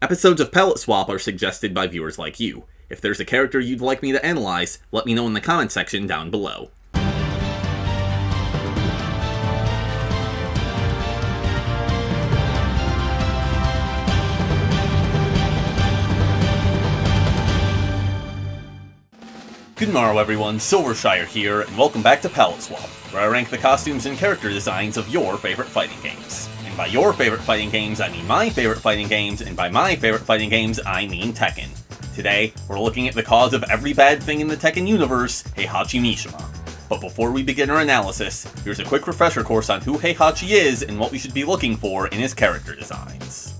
Episodes of Palette Swap are suggested by viewers like you. If there's a character you'd like me to analyze, let me know in the comment section down below. Good morrow everyone, Silvershire here, and welcome back to Palette Swap, where I rank the costumes and character designs of your favorite fighting games. And by your favorite fighting games, I mean my favorite fighting games, and by my favorite fighting games, I mean Tekken. Today, we're looking at the cause of every bad thing in the Tekken universe, Heihachi Mishima. But before we begin our analysis, here's a quick refresher course on who Heihachi is and what we should be looking for in his character designs.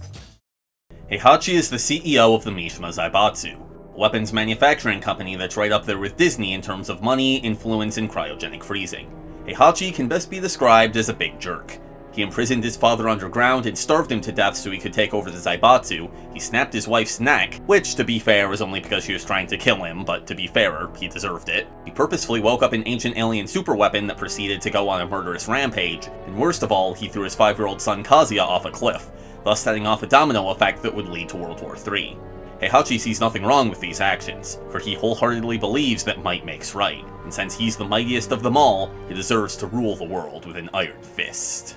Heihachi is the CEO of the Mishima Zaibatsu, a weapons manufacturing company that's right up there with Disney in terms of money, influence, and cryogenic freezing. Heihachi can best be described as a big jerk. He imprisoned his father underground and starved him to death so he could take over the Zaibatsu. He snapped his wife's neck, which, to be fair, was only because she was trying to kill him, but to be fairer, he deserved it. He purposefully woke up an ancient alien superweapon that proceeded to go on a murderous rampage, and worst of all, he threw his 5-year-old son Kazuya off a cliff, thus setting off a domino effect that would lead to World War III. Heihachi sees nothing wrong with these actions, for he wholeheartedly believes that might makes right, and since he's the mightiest of them all, he deserves to rule the world with an iron fist.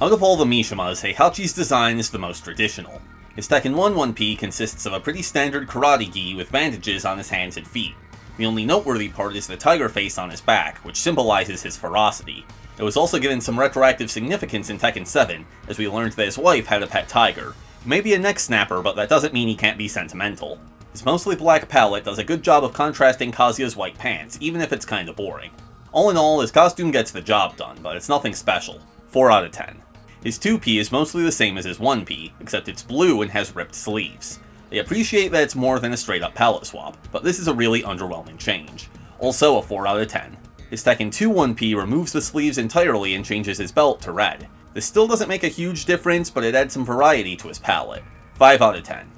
Out of all the Mishimas, Heihachi's design is the most traditional. His Tekken 1 1P consists of a pretty standard karate gi with bandages on his hands and feet. The only noteworthy part is the tiger face on his back, which symbolizes his ferocity. It was also given some retroactive significance in Tekken 7, as we learned that his wife had a pet tiger. He may be a neck snapper, but that doesn't mean he can't be sentimental. His mostly black palette does a good job of contrasting Kazuya's white pants, even if it's kinda boring. All in all, his costume gets the job done, but it's nothing special. 4 out of 10. His 2P is mostly the same as his 1P, except it's blue and has ripped sleeves. They appreciate that it's more than a straight up palette swap, but this is a really underwhelming change. Also a 4 out of 10. His Tekken 2 1P removes the sleeves entirely and changes his belt to red. This still doesn't make a huge difference, but it adds some variety to his palette. 5 out of 10.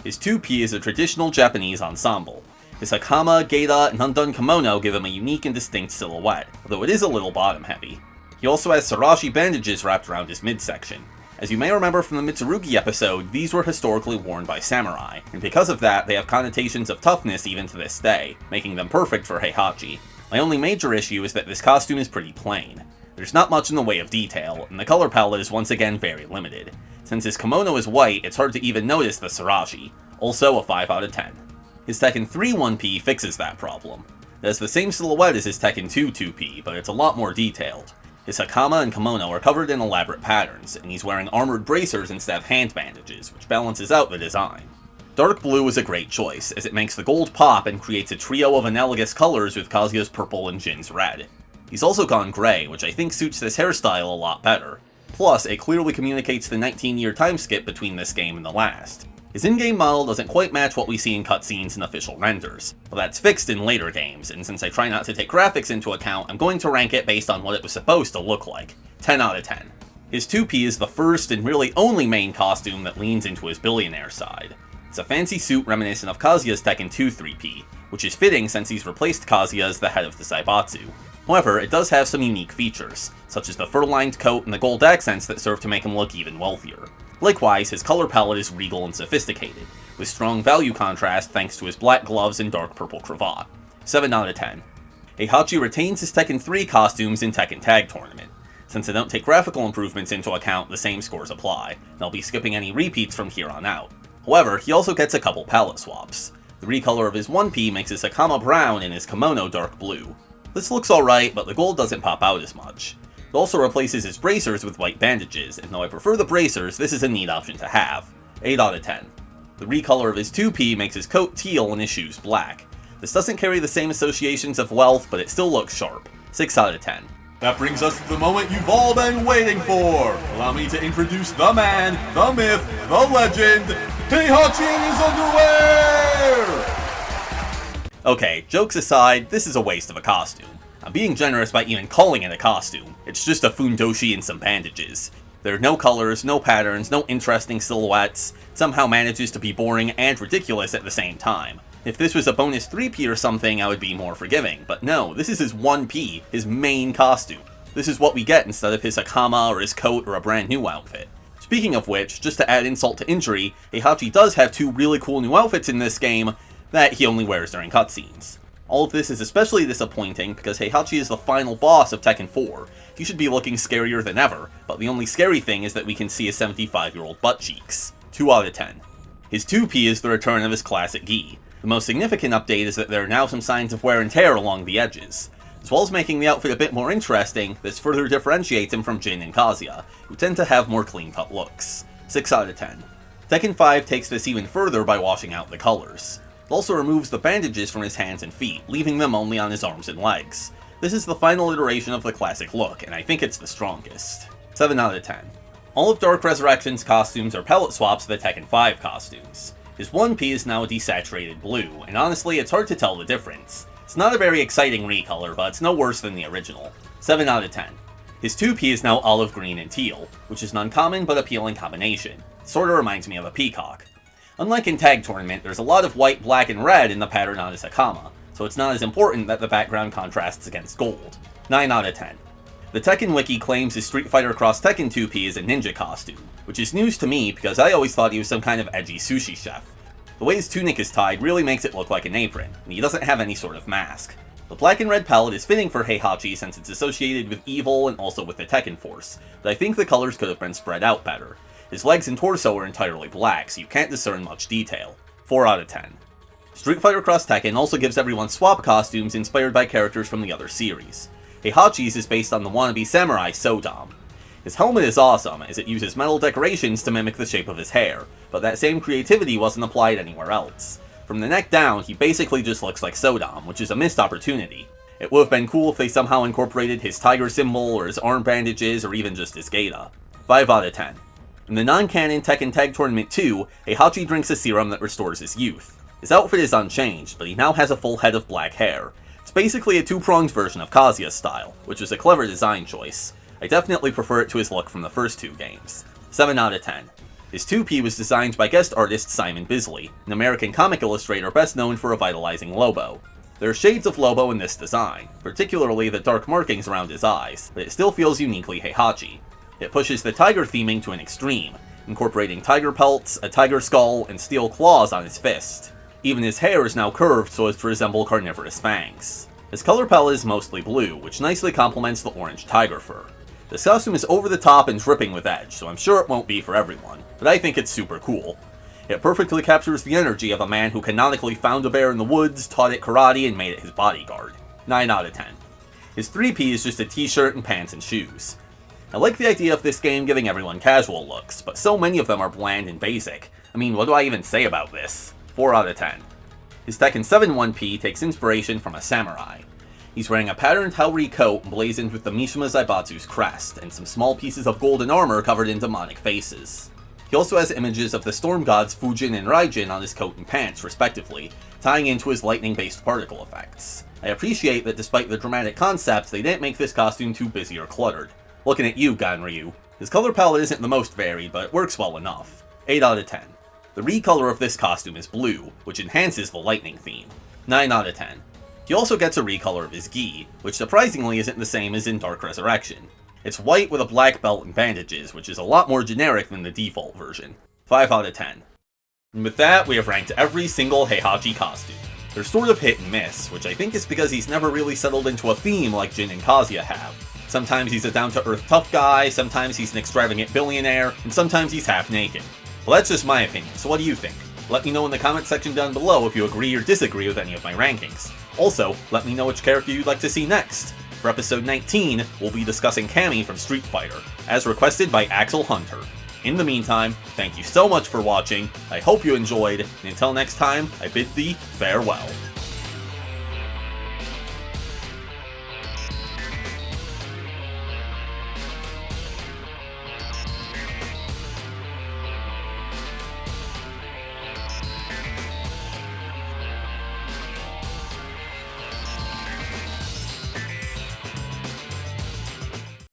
His 2P is a traditional Japanese ensemble. His hakama, geida, and undone kimono give him a unique and distinct silhouette, although it is a little bottom heavy. He also has sarashi bandages wrapped around his midsection. As you may remember from the Mitsurugi episode, these were historically worn by samurai, and because of that, they have connotations of toughness even to this day, making them perfect for Heihachi. My only major issue is that this costume is pretty plain. There's not much in the way of detail, and the color palette is once again very limited. Since his kimono is white, it's hard to even notice the sarashi. Also a 5 out of 10. His Tekken 3 1P fixes that problem. It has the same silhouette as his Tekken 2 2P, but it's a lot more detailed. His hakama and kimono are covered in elaborate patterns, and he's wearing armored bracers instead of hand bandages, which balances out the design. Dark blue is a great choice, as it makes the gold pop and creates a trio of analogous colors with Kazuya's purple and Jin's red. He's also gone gray, which I think suits this hairstyle a lot better. Plus, it clearly communicates the 19-year time skip between this game and the last. His in-game model doesn't quite match what we see in cutscenes and official renders, but that's fixed in later games, and since I try not to take graphics into account, I'm going to rank it based on what it was supposed to look like. 10 out of 10. His 2P is the first and really only main costume that leans into his billionaire side. It's a fancy suit reminiscent of Kazuya's Tekken 2 3P, which is fitting since he's replaced Kazuya as the head of the Zaibatsu. However, it does have some unique features, such as the fur-lined coat and the gold accents that serve to make him look even wealthier. Likewise, his color palette is regal and sophisticated, with strong value contrast thanks to his black gloves and dark purple cravat. 7 out of 10. Heihachi retains his Tekken 3 costumes in Tekken Tag Tournament. Since I don't take graphical improvements into account, the same scores apply, and I'll be skipping any repeats from here on out. However, he also gets a couple palette swaps. The recolor of his 1P makes his hakama brown and his kimono dark blue. This looks alright, but the gold doesn't pop out as much. It also replaces his bracers with white bandages, and though I prefer the bracers, this is a neat option to have. 8 out of 10. The recolor of his 2P makes his coat teal and his shoes black. This doesn't carry the same associations of wealth, but it still looks sharp. 6 out of 10. That brings us to the moment you've all been waiting for! Allow me to introduce the man, the myth, the legend, Heihachi in his underwear! Okay, jokes aside, this is a waste of a costume. I'm being generous by even calling it a costume. It's just a fundoshi and some bandages. There are no colors, no patterns, no interesting silhouettes. It somehow manages to be boring and ridiculous at the same time. If this was a bonus 3P or something, I would be more forgiving, but no, this is his 1P, his main costume. This is what we get instead of his hakama or his coat or a brand new outfit. Speaking of which, just to add insult to injury, Heihachi does have 2 really cool new outfits in this game that he only wears during cutscenes. All of this is especially disappointing because Heihachi is the final boss of Tekken 4. He should be looking scarier than ever, but the only scary thing is that we can see his 75-year-old butt cheeks. 2 out of 10. His 2P is the return of his classic gi. The most significant update is that there are now some signs of wear and tear along the edges. As well as making the outfit a bit more interesting, this further differentiates him from Jin and Kazuya, who tend to have more clean-cut looks. 6 out of 10. Tekken 5 takes this even further by washing out the colors. It also removes the bandages from his hands and feet, leaving them only on his arms and legs. This is the final iteration of the classic look, and I think it's the strongest. 7 out of 10. All of Dark Resurrection's costumes are pellet swaps of the Tekken 5 costumes. His 1P is now a desaturated blue, and honestly it's hard to tell the difference. It's not a very exciting recolor, but it's no worse than the original. 7 out of 10. His 2P is now olive green and teal, which is an uncommon but appealing combination. It sorta reminds me of a peacock. Unlike in Tag Tournament, there's a lot of white, black, and red in the pattern on his Hakama, so it's not as important that the background contrasts against gold. 9 out of 10. The Tekken Wiki claims his Street Fighter X Tekken 2P is a ninja costume, which is news to me because I always thought he was some kind of edgy sushi chef. The way his tunic is tied really makes it look like an apron, and he doesn't have any sort of mask. The black and red palette is fitting for Heihachi since it's associated with evil and also with the Tekken Force, but I think the colors could have been spread out better. His legs and torso are entirely black, so you can't discern much detail. 4 out of 10. Street Fighter X Tekken also gives everyone swap costumes inspired by characters from the other series. Heihachi's is based on the wannabe samurai Sodom. His helmet is awesome, as it uses metal decorations to mimic the shape of his hair, but that same creativity wasn't applied anywhere else. From the neck down, he basically just looks like Sodom, which is a missed opportunity. It would have been cool if they somehow incorporated his tiger symbol, or his arm bandages, or even just his Geta. 5 out of 10. In the non-canon Tekken Tag Tournament 2, Heihachi drinks a serum that restores his youth. His outfit is unchanged, but he now has a full head of black hair. It's basically a 2-pronged version of Kazuya's style, which is a clever design choice. I definitely prefer it to his look from the first 2 games. 7 out of 10. His 2P was designed by guest artist Simon Bisley, an American comic illustrator best known for revitalizing Lobo. There are shades of Lobo in this design, particularly the dark markings around his eyes, but it still feels uniquely Heihachi. It pushes the tiger theming to an extreme, incorporating tiger pelts, a tiger skull, and steel claws on his fist. Even his hair is now curved so as to resemble carnivorous fangs. His color palette is mostly blue, which nicely complements the orange tiger fur. This costume is over the top and dripping with edge, so I'm sure it won't be for everyone, but I think it's super cool. It perfectly captures the energy of a man who canonically found a bear in the woods, taught it karate, and made it his bodyguard. 9 out of 10. His 3P is just a t-shirt and pants and shoes. I like the idea of this game giving everyone casual looks, but so many of them are bland and basic. I mean, what do I even say about this? 4 out of 10. His Tekken 7 1P takes inspiration from a samurai. He's wearing a patterned Haori coat emblazoned with the Mishima Zaibatsu's crest, and some small pieces of golden armor covered in demonic faces. He also has images of the storm gods Fujin and Raijin on his coat and pants, respectively, tying into his lightning-based particle effects. I appreciate that despite the dramatic concept, they didn't make this costume too busy or cluttered. Looking at you, Ganryu. His color palette isn't the most varied, but it works well enough. 8 out of 10. The recolor of this costume is blue, which enhances the lightning theme. 9 out of 10. He also gets a recolor of his gi, which surprisingly isn't the same as in Dark Resurrection. It's white with a black belt and bandages, which is a lot more generic than the default version. 5 out of 10. And with that, we have ranked every single Heihachi costume. They're sort of hit and miss, which I think is because he's never really settled into a theme like Jin and Kazuya have. Sometimes he's a down-to-earth tough guy, sometimes he's an extravagant billionaire, and sometimes he's half naked. Well, that's just my opinion, so what do you think? Let me know in the comment section down below if you agree or disagree with any of my rankings. Also, let me know which character you'd like to see next. For episode 19, we'll be discussing Cammy from Street Fighter, as requested by Axel Hunter. In the meantime, thank you so much for watching, I hope you enjoyed, and until next time, I bid thee farewell.